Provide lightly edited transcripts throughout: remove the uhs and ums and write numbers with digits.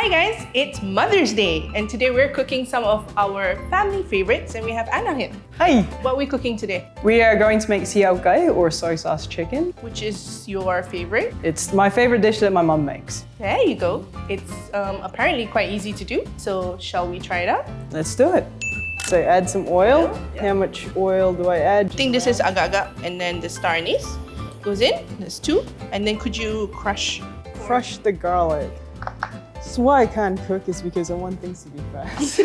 Hi guys, it's Mother's Day and today we're cooking some of our family favorites and we have Anna here. Hi! What are we cooking today? We are going to make See Yao Gai or soy sauce chicken. Which is your favorite? It's my favorite dish that my mum makes. There you go. It's apparently quite easy to do. So shall we try it out? Let's do it. So add some oil. Yeah. How much oil do I add? I think this is agak-agak and then the star anise goes in. There's 2. And then could you crush the garlic. That's why I can't cook is because I want things to be fast.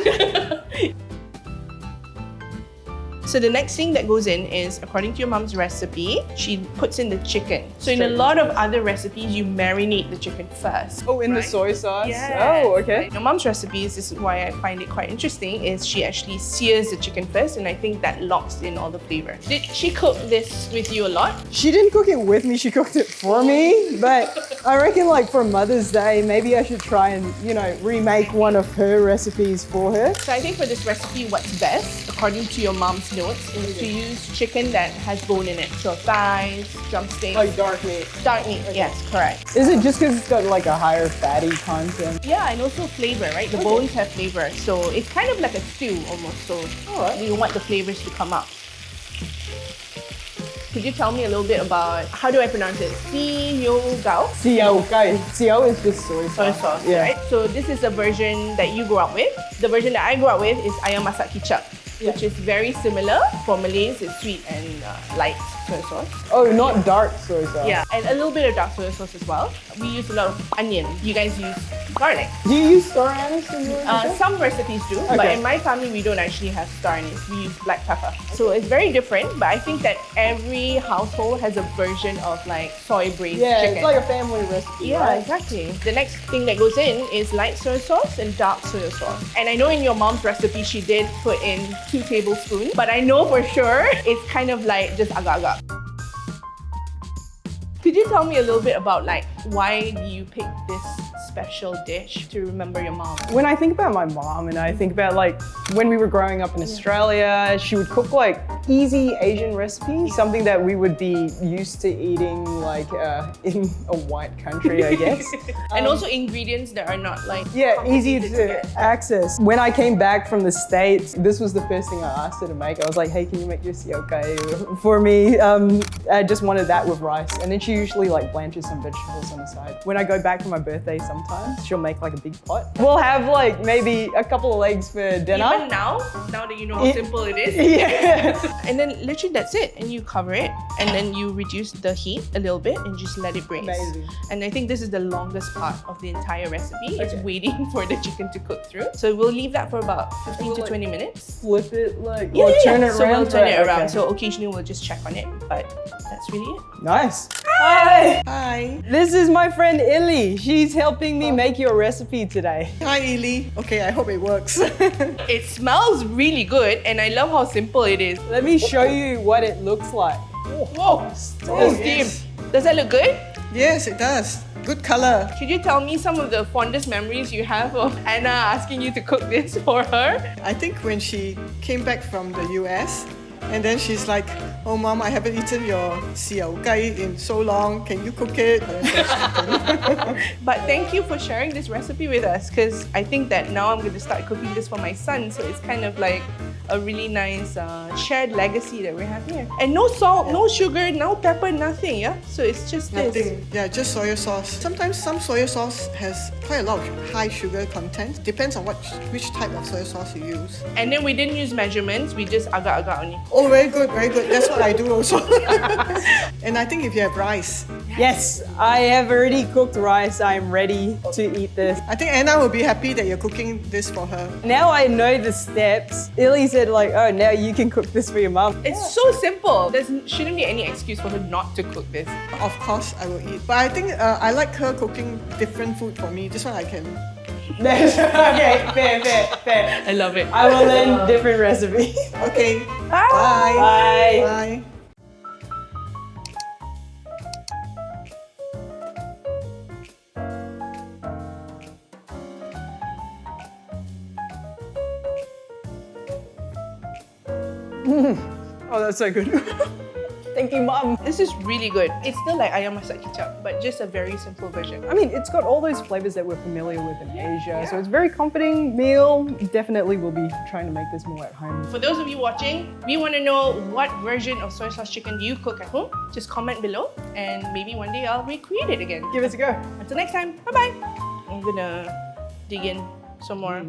So the next thing that goes in is, according to your mom's recipe, she puts in the chicken. So in a lot of other recipes, you marinate the chicken first. Oh, in the soy sauce? Yes. Oh, okay. Your mom's recipes, this is why I find it quite interesting, is she actually sears the chicken first and I think that locks in all the flavor. Did she cook this with you a lot? She didn't cook it with me, she cooked it for me. But I reckon like for Mother's Day, maybe I should try and, remake one of her recipes for her. So I think for this recipe, what's best, according to your mom's notes, is to use chicken that has bone in it. So thighs, drumsticks. Like dark meat. Dark meat, yes, correct. Is it just because it's got like a higher fatty content? Yeah, and also flavor, right? The bones have flavor. So it's kind of like a stew almost. So you want the flavors to come out. Could you tell me a little bit about, how do I pronounce it? See Yao Gai? See Yao Gai. See Yao is just soy sauce. Soy sauce, right? So this is the version that you grew up with. The version that I grew up with is ayam masak kicap, which is very similar. For Malays, it's sweet and light soy sauce. Oh, not dark soy sauce. Yeah, and a little bit of dark soy sauce as well. We use a lot of onion. You guys use garlic. Do you use star anise in yours? Some recipes do, but in my family, we don't actually have star anise. We use black pepper. So it's very different, but I think that every household has a version of like soy-braised chicken. It's like a family recipe, Yeah, right? exactly. The next thing that goes in is light soy sauce and dark soy sauce. And I know in your mom's recipe, she did put in 2 tablespoons, but I know for sure it's kind of like just agak-agak. Could you tell me a little bit about like why do you pick this special dish to remember your mom? When I think about my mom and I think about like when we were growing up in Australia, she would cook like easy Asian recipes, something that we would be used to eating like in a white country, I guess. And also ingredients that are not like easy to access. When I came back from the States, this was the first thing I asked her to make. I was like, hey, can you make your See Yao Gai for me? I just wanted that with rice. And then she usually like blanches some vegetables on the side. When I go back for my birthday sometimes, she'll make like a big pot. We'll have like maybe a couple of legs for dinner. Even now that you know how simple it is. Yeah. And then literally that's it. And you cover it and then you reduce the heat a little bit and just let it braise. Amazing. And I think this is the longest part of the entire recipe. It's waiting for the chicken to cook through. So we'll leave that for about 15 to 20 minutes. Flip it like, turn it so around. we'll turn it around. Okay. So occasionally we'll just check on it, but that's really it. Nice. Hi. Hi. This is my friend Ili. She's helping me make your recipe today. Hi, Ili. Okay, I hope it works. It smells really good and I love how simple it is. Let me show you what it looks like. Whoa, steam. yes. Does that look good? Yes, it does. Good color. Could you tell me some of the fondest memories you have of Anna asking you to cook this for her? I think when she came back from the US, and then she's like, oh mom, I haven't eaten your See Yao Gai in so long. Can you cook it? But thank you for sharing this recipe with us because I think that now I'm going to start cooking this for my son. So it's kind of like a really nice shared legacy that we have here. And no salt, no sugar, no pepper, nothing, yeah? So it's just this. Nothing. Yeah, just soy sauce. Sometimes some soy sauce has quite a lot of high sugar content. Depends on which type of soy sauce you use. And then we didn't use measurements, we just agak-agak only. Oh, very good, very good. That's what I do also. And I think if you have rice, Yes, I have already cooked rice. I'm ready to eat this. I think Anna will be happy that you're cooking this for her. Now I know the steps. Ili said like, oh, now you can cook this for your mom. It's so simple. There shouldn't be any excuse for her not to cook this. Of course, I will eat. But I think I like her cooking different food for me. This one I can. Okay, fair. I love it. I will learn different recipes. Okay. Bye. Bye. Bye. Bye. Oh, that's so good. Thank you, Mum. This is really good. It's still like ayam masak kicap, but just a very simple version. I mean, it's got all those flavors that we're familiar with in Asia, so it's a very comforting meal. Definitely will be trying to make this more at home. For those of you watching, we want to know what version of soy sauce chicken do you cook at home? Just comment below and maybe one day I'll recreate it again. Give us a go. Until next time, bye-bye. I'm gonna dig in some more.